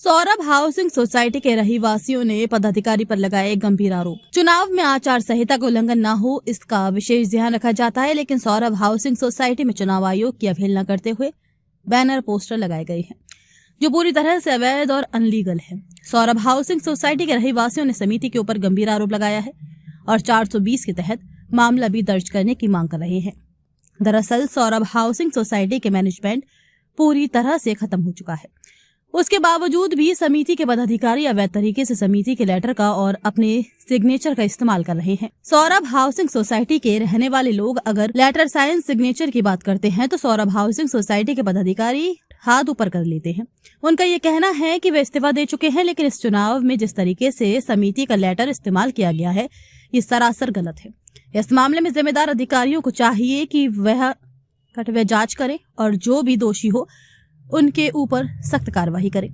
Saurabh housing society के रहवासियों ने पदाधिकारी पर लगाए गंभीर आरोप। चुनाव में आचार संहिता का उल्लंघन न हो, इसका विशेष ध्यान रखा जाता है, लेकिन सौरभ हाउसिंग सोसाइटी में चुनाव आयोग की अवहेलना करते हुए बैनर पोस्टर लगाए गए हैं जो पूरी तरह से अवैध और अनलीगल है। सौरभ हाउसिंग सोसाइटी के रहवासियों ने समिति के ऊपर गंभीर आरोप लगाया है और 420 के तहत मामला भी दर्ज करने की मांग कर रहे हैं। दरअसल सौरभ हाउसिंग सोसाइटी के मैनेजमेंट पूरी तरह से खत्म हो चुका है। उसके बावजूद भी समिति के पदाधिकारी अवैध तरीके से समिति के लेटर का और अपने सिग्नेचर का इस्तेमाल कर रहे हैं। सौरभ हाउसिंग सोसाइटी के रहने वाले लोग अगर लेटर साइन सिग्नेचर की बात करते हैं तो सौरभ हाउसिंग सोसाइटी के पदाधिकारी हाथ ऊपर कर लेते हैं। उनका ये कहना है कि वे इस्तीफा दे चुके हैं, लेकिन इस चुनाव में जिस तरीके से समिति का लेटर इस्तेमाल किया गया है ये सरासर गलत है। इस मामले में जिम्मेदार अधिकारियों को चाहिए कि वह कठिन जांच करें और जो भी दोषी हो उनके ऊपर सख्त कार्रवाई करें।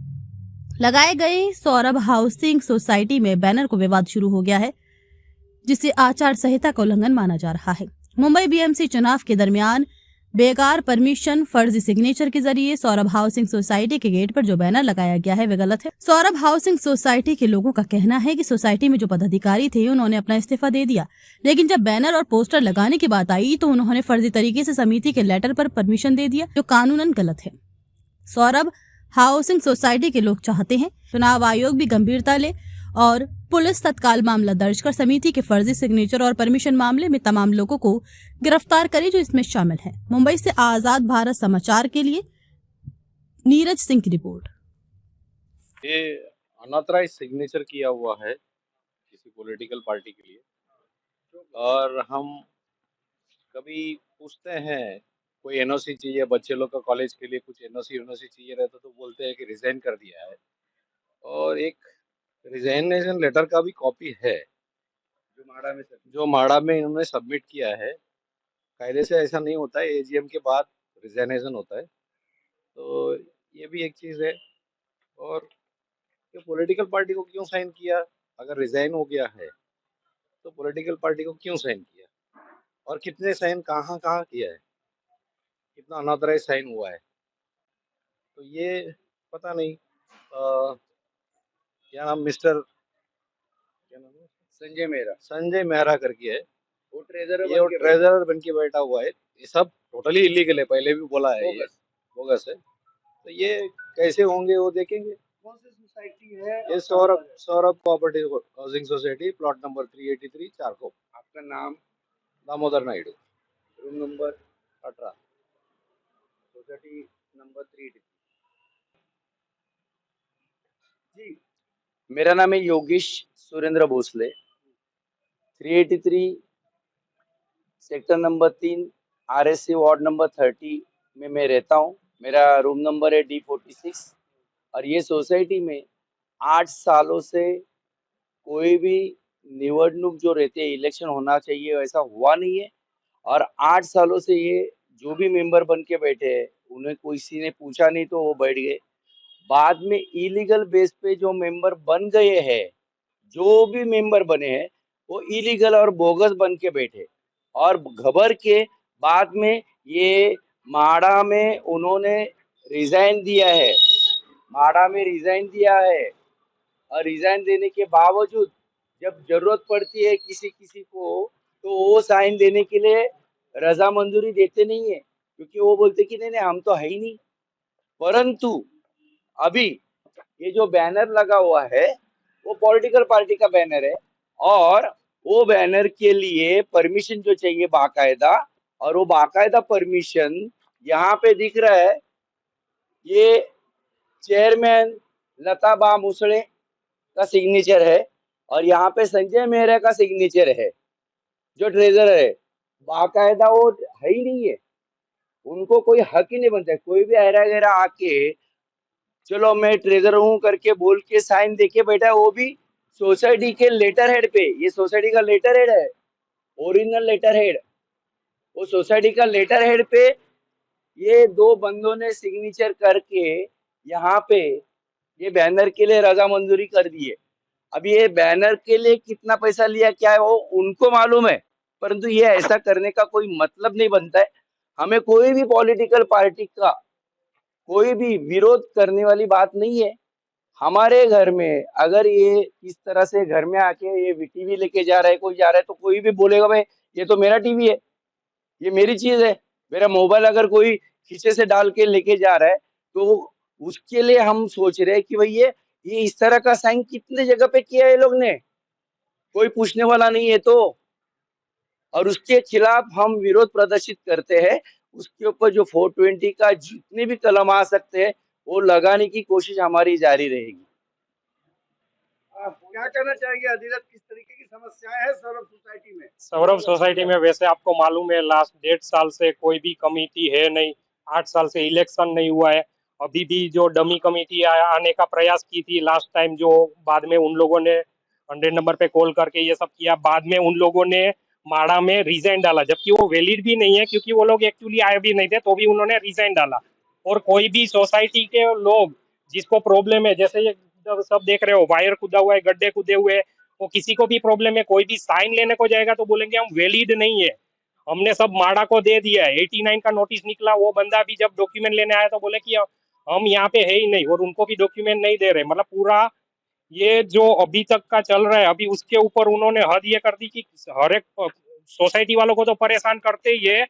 लगाए गए सौरभ हाउसिंग सोसाइटी में बैनर को विवाद शुरू हो गया है, जिसे आचार संहिता का उल्लंघन माना जा रहा है। मुंबई बीएमसी चुनाव के दरमियान बेकार परमिशन, फर्जी सिग्नेचर के जरिए सौरभ हाउसिंग सोसाइटी के गेट पर जो बैनर लगाया गया है वे गलत है। सौरभ हाउसिंग सोसाइटी के लोगों का कहना है कि सोसाइटी में जो पदाधिकारी थे उन्होंने अपना इस्तीफा दे दिया, लेकिन जब बैनर और पोस्टर लगाने की बात आई तो उन्होंने फर्जी तरीके से समिति के लेटर पर परमिशन दे दिया, जो कानूनन गलत है। सौरभ हाउसिंग सोसाइटी के लोग चाहते हैं चुनाव आयोग भी गंभीरता ले और पुलिस तत्काल मामला दर्ज कर समिति के फर्जी सिग्नेचर और परमिशन मामले में तमाम लोगों को गिरफ्तार करे जो इसमें शामिल हैं। मुंबई से आजाद भारत समाचार के लिए नीरज सिंह की रिपोर्ट। ये अनऑथराइज सिग्नेचर किया हुआ है किसी पॉलिटिकल पार्टी के लिए, और हम कभी पूछते हैं कोई एनओसी चाहिए, बच्चे लोग का कॉलेज के लिए कुछ एनओसी चाहिए रहता तो बोलते हैं कि रिजाइन कर दिया है, और एक रिजाइनेशन लेटर का भी कॉपी है जो माड़ा में इन्होंने सबमिट किया है। कायदे से ऐसा नहीं होता है, एजीएम के बाद रिजाइनेशन होता है, तो ये भी एक चीज़ है। और ये पॉलिटिकल पार्टी को क्यों साइन किया? अगर रिजाइन हो गया है तो पॉलिटिकल पार्टी को क्यों साइन किया, और कितने साइन कहाँ कहाँ किया है, कितना अनऑथराइज साइन हुआ है, तो ये पता नहीं। क्या नाम, क्या नाम है, संजय मेहरा करके है, वो ट्रेजरर ये ट्रेजरर बन के बैठा हुआ है। ये सब टोटली इलीगल है, पहले भी बोला है, ये बोगस है। तो ये कैसे होंगे वो देखेंगे। कौन सी सोसाइटी है? ये Saurabh co-operative housing society, plot number 383 Charkop. आपका नाम? Damodar Naidu, room number 18, society number 383। जी, मेरा नाम है Yogesh Surendra Bhosale, 383 sector number 3 RSC ward number 30 में मैं रहता हूँ। मेरा रूम नंबर है D46, और ये सोसाइटी में 8 सालों से कोई भी निवडणूक जो रहते हैं, इलेक्शन होना चाहिए, वैसा हुआ नहीं है। और 8 सालों से ये जो भी मेंबर बन के बैठे हैं उन्हें किसी ने पूछा नहीं तो वो बैठ गए। बाद में इलीगल बेस पे जो मेंबर बन गए हैं, जो भी मेंबर बने हैं वो इलीगल और बोगस बन के बैठे, और घबर के बाद में ये माड़ा में उन्होंने रिजाइन दिया है। माड़ा में रिजाइन दिया है, और रिजाइन देने के बावजूद जब जरूरत पड़ती है किसी को तो वो साइन देने के लिए रजा मंजूरी देते नहीं है, क्योंकि वो बोलते कि नहीं हम तो है ही नहीं। परंतु अभी ये जो बैनर लगा हुआ है वो पॉलिटिकल पार्टी का बैनर है, और वो बैनर के लिए परमिशन जो चाहिए बाकायदा, और वो बाकायदा परमिशन यहाँ पे दिख रहा है। ये चेयरमैन लता बा मुसळे का सिग्नेचर है, और यहाँ पे संजय मेहरा का सिग्नेचर है जो ट्रेजरर है। बाकायदा वो है ही नहीं है, उनको कोई हक ही नहीं बनता है। कोई भी ऐरा गैरा आके चलो मैं ट्रेजर हूँ करके बोल के साइन देके बैठा है, वो भी सोसाइटी के लेटर हेड पे। ये सोसाइटी का लेटर हेड है, ओरिजिनल लेटर हेड। वो सोसाइटी का लेटर हेड पे ये दो बंदों ने सिग्नेचर करके यहाँ पे ये बैनर के लिए रजा मंजूरी कर दी है। अब ये बैनर के लिए कितना पैसा लिया क्या है वो उनको मालूम है, परंतु ये ऐसा करने का कोई मतलब नहीं बनता है। हमें कोई भी पॉलिटिकल पार्टी का कोई भी विरोध करने वाली बात नहीं है। हमारे घर में अगर ये इस तरह से घर में आके ये टीवी लेके जा रहा है, कोई जा रहा है, तो कोई भी बोलेगा भाई ये तो मेरा टीवी है, ये मेरी चीज है। मेरा मोबाइल अगर कोई खींचे से डाल के लेके जा रहा है, तो उसके लिए हम सोच रहे हैं कि भाई ये इस तरह का साइन कितने जगह पे किया है ये लोग ने, कोई पूछने वाला नहीं है तो। और उसके खिलाफ हम विरोध प्रदर्शित करते हैं। उसके ऊपर जो 420 का जितने भी कलम आ सकते हैं वो लगाने की कोशिश हमारी जारी रहेगी। आप क्या कहना चाहेंगे अधिरथ, किस तरीके की समस्याएं हैं सौरभ सोसाइटी में? सौरभ सोसाइटी में वैसे आपको मालूम है लास्ट 1.5 साल से कोई भी कमेटी है नहीं, 8 साल से इलेक्शन नहीं हुआ है। अभी भी जो डमी कमेटी आने का प्रयास की थी लास्ट टाइम, जो बाद में उन लोगों ने 100 नंबर पे कॉल करके ये सब किया, बाद में उन लोगों ने माड़ा में रिजाइन डाला, जबकि वो वैलिड भी नहीं है क्योंकि वो लोग एक्चुअली आए भी नहीं थे, तो भी उन्होंने रिजाइन डाला। और कोई भी सोसाइटी के लोग जिसको प्रॉब्लम है, जैसे ये सब देख रहे हो वायर कूदा हुआ है, गड्ढे कूदे हुए हैं, वो किसी को भी प्रॉब्लम है, कोई भी साइन लेने को जाएगा तो बोलेंगे हम वैलिड नहीं है। हमने सब माड़ा को दे दिया है, 89 का नोटिस निकला, वो बंदा भी जब डॉक्यूमेंट लेने आया तो बोले कि हम यहाँ पे है ही नहीं, और उनको भी डॉक्यूमेंट नहीं दे रहे। मतलब पूरा ये जो अभी तक का चल रहा है, अभी उसके ऊपर उन्होंने हद ये कर दी कि हर एक सोसाइटी वालों को तो परेशान करते ही है,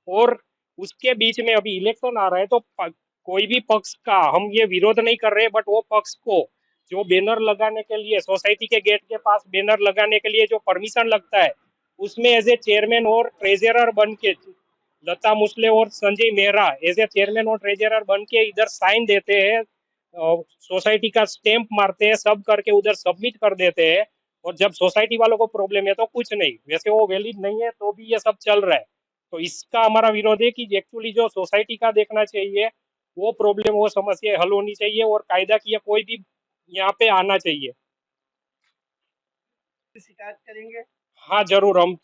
और उसके बीच में अभी इलेक्शन आ रहा है तो कोई भी पक्ष का हम ये विरोध नहीं कर रहे, बट वो पक्ष को जो बैनर लगाने के लिए सोसाइटी के गेट के पास बैनर लगाने के लिए जो परमिशन लगता है, उसमें एज ए चेयरमैन और ट्रेजरर बन के लता मुसले और Sanjay Mehra as a chairman और ट्रेजरर बन के इधर साइन देते हैं, सोसाइटी का स्टैंप मारते हैं, सब करके उधर सबमिट कर देते हैं। और जब सोसाइटी वालों को प्रॉब्लम है तो कुछ नहीं, वैसे वो वैलिड नहीं है तो भी ये सब चल रहा है। तो इसका हमारा विरोध है कि एक्चुअली जो सोसाइटी का देखना चाहिए, वो प्रॉब्लम, वो समस्या हल होनी चाहिए, और कायदा की कोई भी यहाँ पे आना चाहिए। शिकायत करेंगे? हाँ जरूर, हम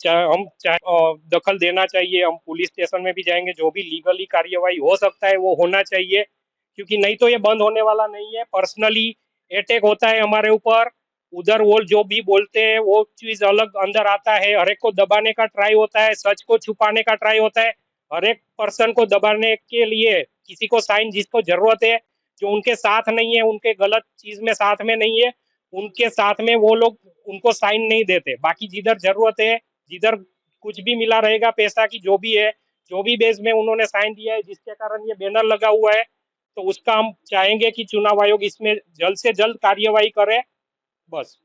दखल देना चाहिए, हम पुलिस स्टेशन में भी जाएंगे, जो भी लीगली कार्यवाही हो सकता है वो होना चाहिए, क्योंकि नहीं तो ये बंद होने वाला नहीं है। पर्सनली अटैक होता है हमारे ऊपर, उधर वो जो भी बोलते हैं वो चीज अलग अंदर आता है, हर एक को दबाने का ट्राई होता है, सच को छुपाने का ट्राई होता है, हर एक पर्सन को दबाने के लिए किसी को साइन जिसको जरूरत है, जो उनके साथ नहीं है, उनके गलत चीज में साथ में नहीं है, उनके साथ में वो लोग उनको साइन नहीं देते। बाकी जिधर जरूरत है, जिधर कुछ भी मिला रहेगा पैसा की जो भी है, जो भी बेस में उन्होंने साइन दिया है जिसके कारण ये बैनर लगा हुआ है, तो उसका हम चाहेंगे कि चुनाव आयोग इसमें जल्द से जल्द कार्यवाही करे, बस।